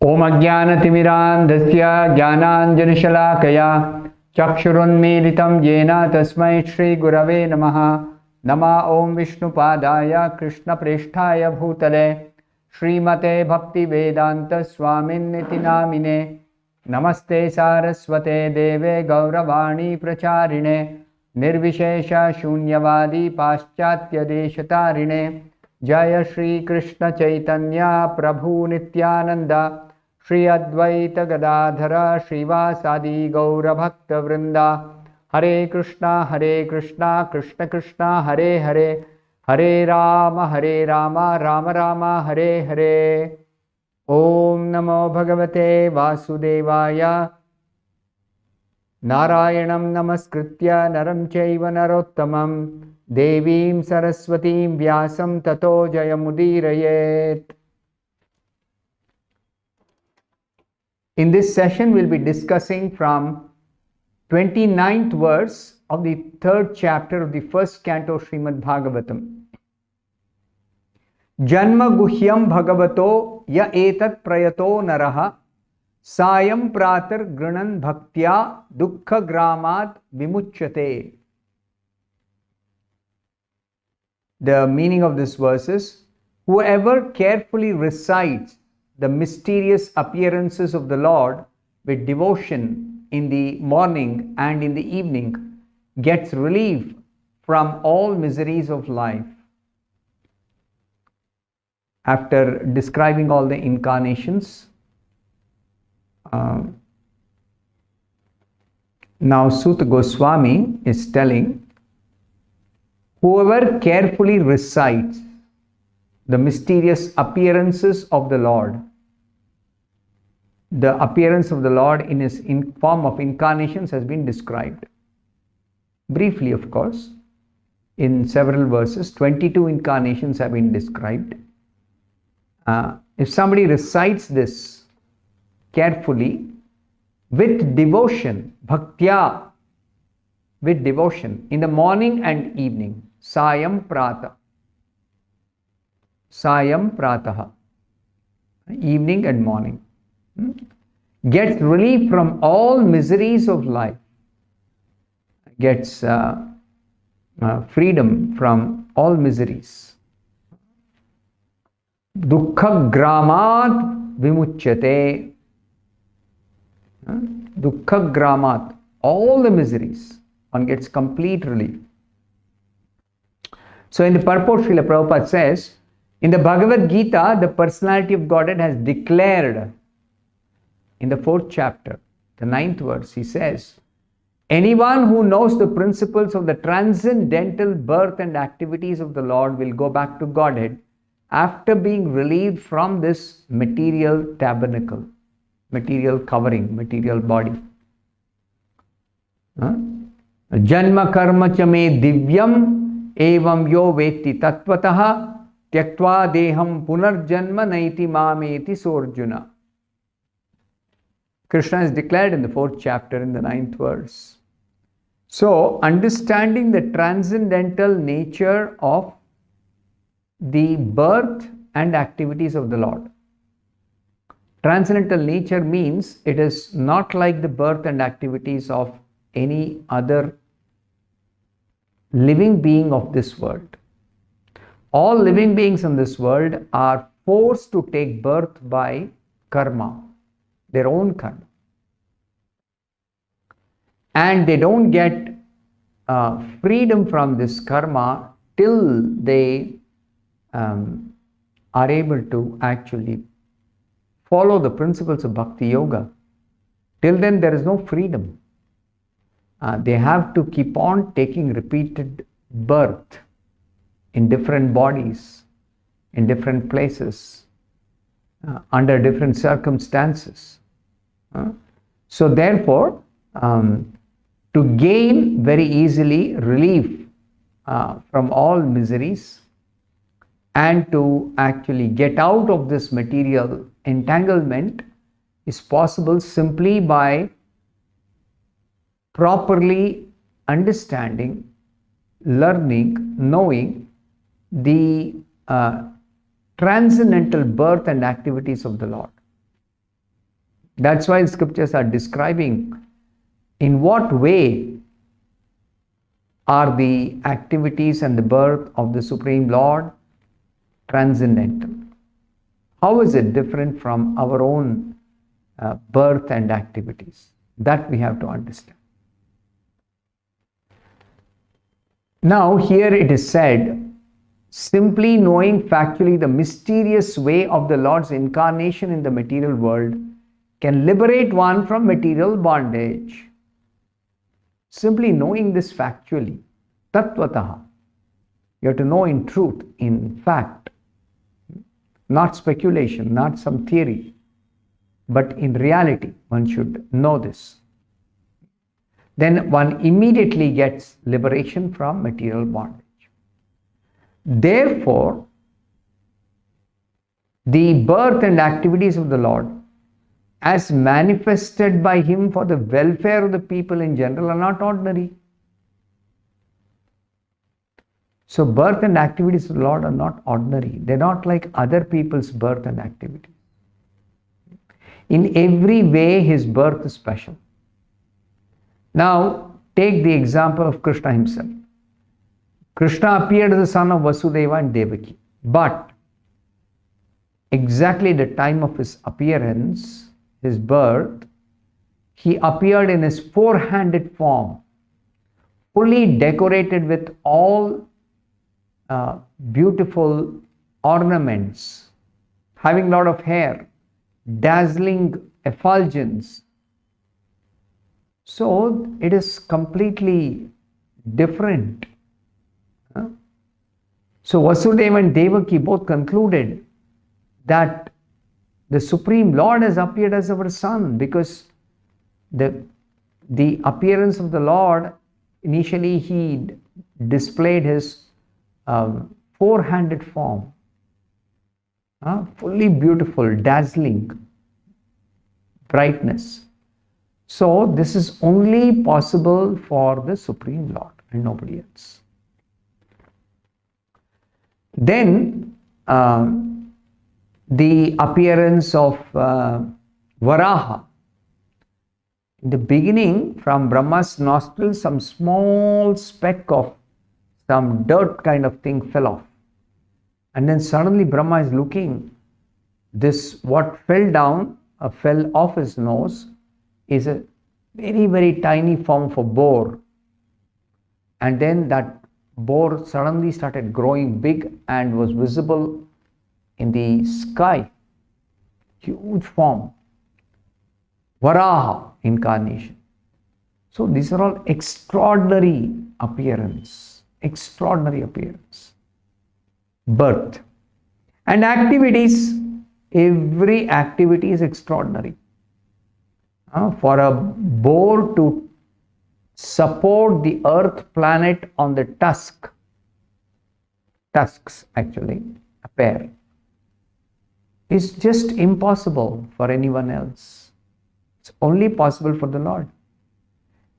Om Ajnanatimirandhasya Jnananjanashalakaya Chakshurunmilitam Yena Tasmai Shri Gurave Namaha. Nama Om Vishnupadaya Krishna Presthaya Bhutale Srimate Bhaktivedanta Swamin Niti Namine. Namaste Saraswate Deve Gauravani Pracharine Nirvishesha Shunyavadi Paschatya Deshatarine. Jaya Shri Krishna Chaitanya Prabhu Nityananda Shri Advaita Gadadhara Srivasadi Gaura Bhakta Vrinda. Hare Krishna Krishna Krishna Hare Hare Hare Rama Rama Rama Hare Hare. Om Namo Bhagavate Vasudevaya. Narayanam Namaskritya Naram Chaiva Narottamam Devim Saraswatim Vyasam Tato Jayamudirayet. In this session, we'll be discussing from 29th verse of the 3rd chapter of the 1st canto Srimad-Bhagavatam. Janma guhyam bhagavato ya etat prayato naraha sayam pratar grinan bhaktya dukkha gramat vimuchyate. The meaning of this verse is, whoever carefully recites the mysterious appearances of the Lord with devotion in the morning and in the evening gets relief from all miseries of life. After describing all the incarnations, now Suta Goswami is telling, whoever carefully recites the mysterious appearances of the Lord, the appearance of the Lord in his form of incarnations has been described. Briefly, of course, in several verses, 22 incarnations have been described. If somebody recites this carefully, with devotion, bhaktya, with devotion, in the morning and evening, sayam prata, evening and morning, gets relief from all miseries of life, gets freedom from all miseries. Dukkha gramat vimuchyate. Dukkha gramat, all the miseries, one gets complete relief. So in the purport, Srila Prabhupada says, in the Bhagavad Gita, the personality of Godhead has declared, in the 4th chapter, the 9th verse, he says, anyone who knows the principles of the transcendental birth and activities of the Lord will go back to Godhead after being relieved from this material tabernacle, material covering, material body. Janma karma cha me divyam evam yo veti tattvataha tyaktva deham punarjanma naiti mameti sorjuna. Krishna is declared in the 4th chapter in the 9th verse. So, understanding the transcendental nature of the birth and activities of the Lord. Transcendental nature means it is not like the birth and activities of any other living being of this world. All living beings in this world are forced to take birth by karma, their own karma. And they don't get freedom from this karma till they are able to actually follow the principles of Bhakti Yoga. Till then, there is no freedom. They have to keep on taking repeated birth in different bodies, in different places, under different circumstances. So therefore, to gain very easily relief from all miseries and to actually get out of this material entanglement is possible simply by properly understanding, learning, knowing the transcendental birth and activities of the Lord. That's why scriptures are describing in what way are the activities and the birth of the Supreme Lord transcendental. How is it different from our own birth and activities? That we have to understand. Now here it is said, simply knowing factually the mysterious way of the Lord's incarnation in the material world can liberate one from material bondage. Simply knowing this factually, tattvataha. You have to know in truth, in fact, not speculation, not some theory, but in reality, one should know this. Then one immediately gets liberation from material bondage. Therefore, the birth and activities of the Lord, as manifested by Him for the welfare of the people in general, are not ordinary. So birth and activities of the Lord are not ordinary. They're not like other people's birth and activities. In every way, His birth is special. Now, take the example of Krishna himself. Krishna appeared as the son of Vasudeva and Devaki. But exactly the time of his appearance, his birth, he appeared in his four-handed form, fully decorated with all beautiful ornaments, having a lot of hair, dazzling effulgence. So it is completely different. So Vasudeva and Devaki both concluded that the Supreme Lord has appeared as our son, because the appearance of the Lord, initially he displayed his four-handed form, fully beautiful, dazzling brightness. So this is only possible for the Supreme Lord and nobody else. Then the appearance of Varaha. In the beginning, from Brahma's nostrils, some small speck of some dirt kind of thing fell off. And then suddenly Brahma is looking. This, what fell down, fell off his nose, is a very, very tiny form of a boar. And then that boar suddenly started growing big and was visible in the sky. Huge form. Varaha incarnation. So these are all extraordinary appearance. Extraordinary appearance. Birth. And activities. Every activity is extraordinary. For a boar to support the earth planet on the tusks actually, a pair, is just impossible for anyone else. It's only possible for the Lord.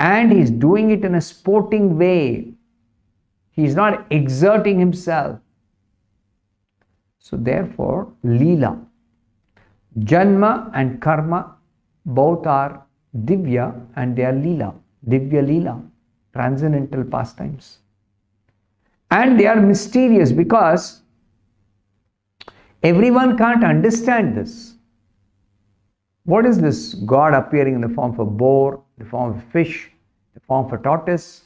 And He's doing it in a sporting way. He's not exerting Himself. So therefore, Leela, Janma and Karma, both are Divya and they are Leela, Divya Leela, transcendental pastimes. And they are mysterious because everyone can't understand this. What is this God appearing in the form of a boar, in the form of a fish, in the form of a tortoise,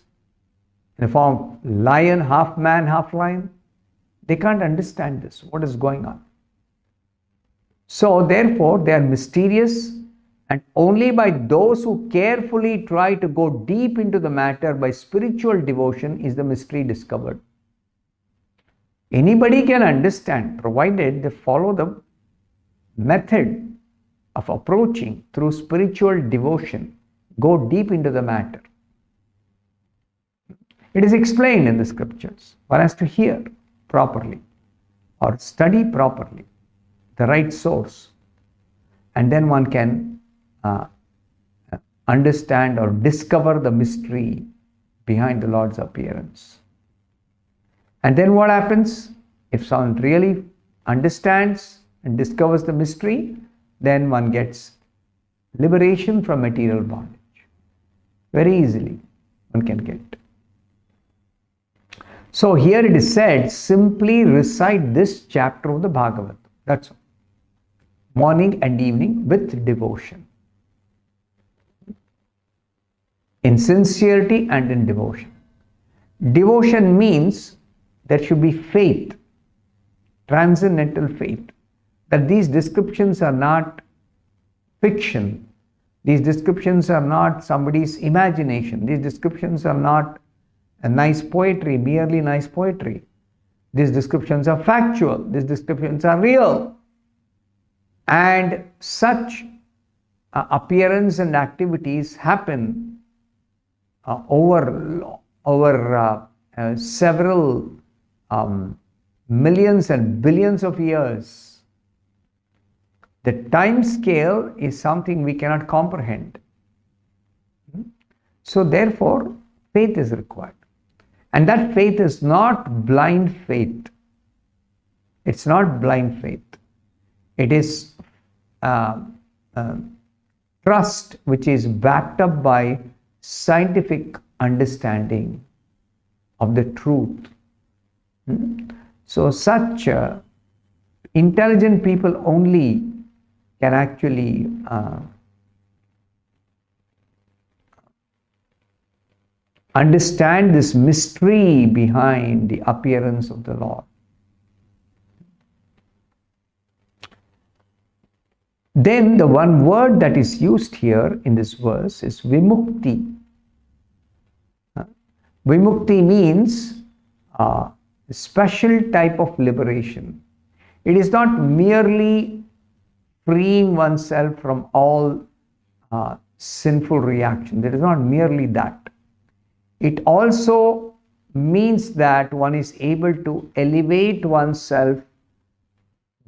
in the form of lion, half man, half lion? They can't understand this. What is going on? So therefore, they are mysterious, and only by those who carefully try to go deep into the matter by spiritual devotion is the mystery discovered. Anybody can understand, provided they follow the method of approaching through spiritual devotion, go deep into the matter. It is explained in the scriptures. One has to hear properly or study properly the right source, and then one can understand or discover the mystery behind the Lord's appearance. And then what happens? If someone really understands and discovers the mystery, then one gets liberation from material bondage. Very easily one can get. So here it is said, simply recite this chapter of the Bhagavatam. That's all. Morning and evening with devotion. In sincerity and in devotion. Devotion means there should be faith, transcendental faith, that these descriptions are not fiction. These descriptions are not somebody's imagination. These descriptions are not a nice poetry, merely nice poetry. These descriptions are factual. These descriptions are real. And such appearance and activities happen over several millions and billions of years. The time scale is something we cannot comprehend. So therefore, faith is required. And that faith is not blind faith. It's not blind faith. It is trust which is backed up by scientific understanding of the truth. So such intelligent people only can actually understand this mystery behind the appearance of the Lord. Then the one word that is used here in this verse is vimukti. Vimukti means a special type of liberation. It is not merely freeing oneself from all sinful reaction. It is not merely that. It also means that one is able to elevate oneself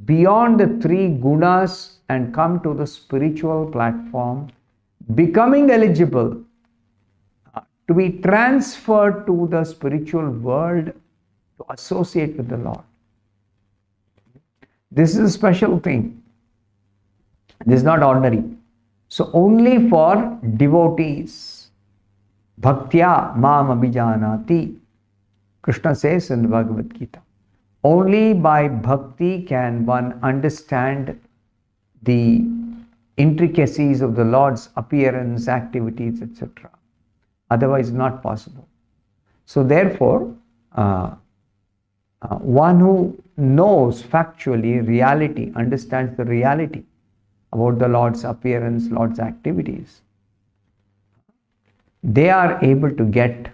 beyond the three gunas and come to the spiritual platform, becoming eligible to be transferred to the spiritual world to associate with the Lord. This is a special thing. This is not ordinary. So only for devotees, bhaktya mam abhijanati, Krishna says in the Bhagavad Gita. Only by bhakti can one understand the intricacies of the Lord's appearance, activities, etc. Otherwise not possible. So therefore, one who knows factually reality, understands the reality about the Lord's appearance, Lord's activities, they are able to get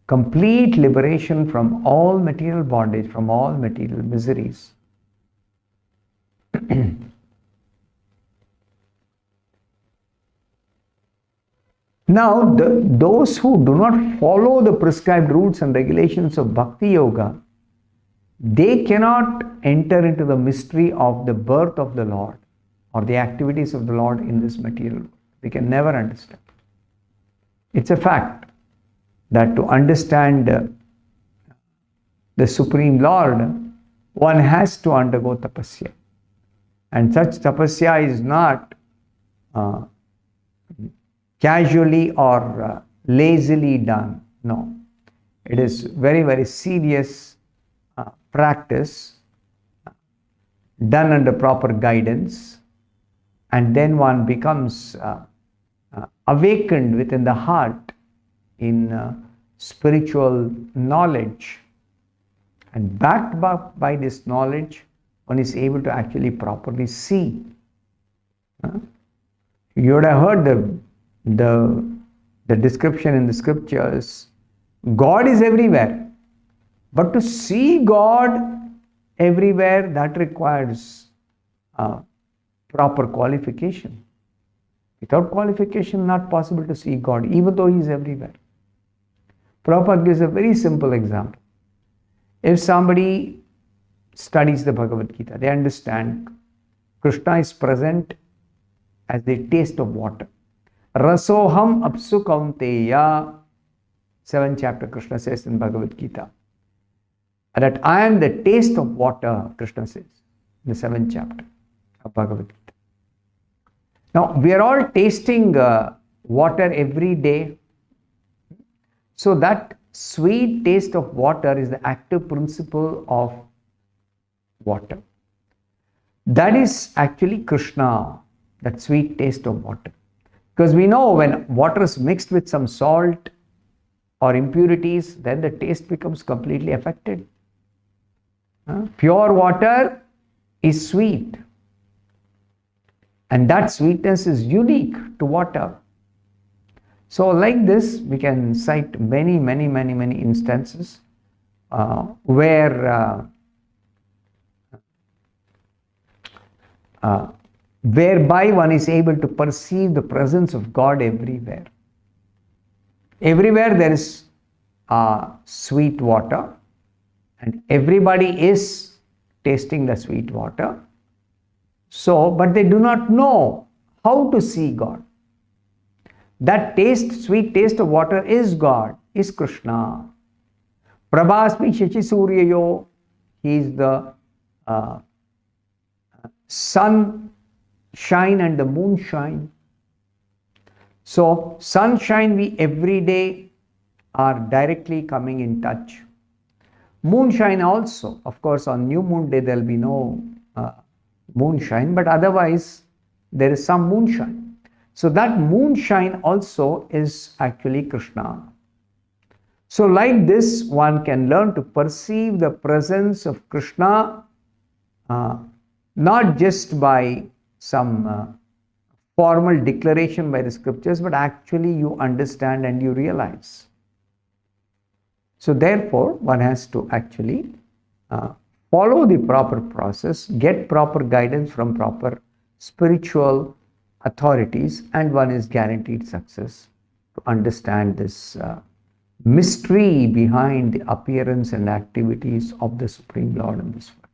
complete liberation from all material bondage, from all material miseries. Now, those who do not follow the prescribed rules and regulations of Bhakti Yoga, they cannot enter into the mystery of the birth of the Lord or the activities of the Lord in this material world. They can never understand. It's a fact that to understand the Supreme Lord, one has to undergo tapasya. And such tapasya is not casually or lazily done. No. It is very, very serious practice done under proper guidance, and then one becomes awakened within the heart in spiritual knowledge, and backed by this knowledge, one is able to actually properly see. You would have heard the description in the scriptures. God is everywhere, but to see God everywhere, that requires proper qualification. Without qualification, not possible to see God, even though He is everywhere. Prabhupada gives a very simple example. If somebody studies the Bhagavad Gita, they understand Krishna is present as the taste of water. Rasoham apsu kaunteya, 7th chapter, Krishna says in Bhagavad Gita, that I am the taste of water, Krishna says in the 7th chapter of Bhagavad Gita. Now, we are all tasting water every day. So, that sweet taste of water is the active principle of water. That is actually Krishna, that sweet taste of water. Because we know when water is mixed with some salt or impurities, then the taste becomes completely affected. Pure water is sweet. And that sweetness is unique to water. So like this, we can cite many instances whereby one is able to perceive the presence of God everywhere. Everywhere there is sweet water, and everybody is tasting the sweet water. So, but they do not know how to see God. That taste, sweet taste of water is God, is Krishna. Prabhasmi Shachi Suryayo, he is the sunshine and the moonshine. So, sunshine we every day are directly coming in touch. Moonshine also, of course, on new moon day there will be no moonshine, but otherwise there is some moonshine. So that moonshine also is actually Krishna. So like this, one can learn to perceive the presence of Krishna not just by some formal declaration by the scriptures, but actually you understand and you realize. So therefore, one has to actually follow the proper process, get proper guidance from proper spiritual authorities, and one is guaranteed success to understand this mystery behind the appearance and activities of the Supreme Lord in this world.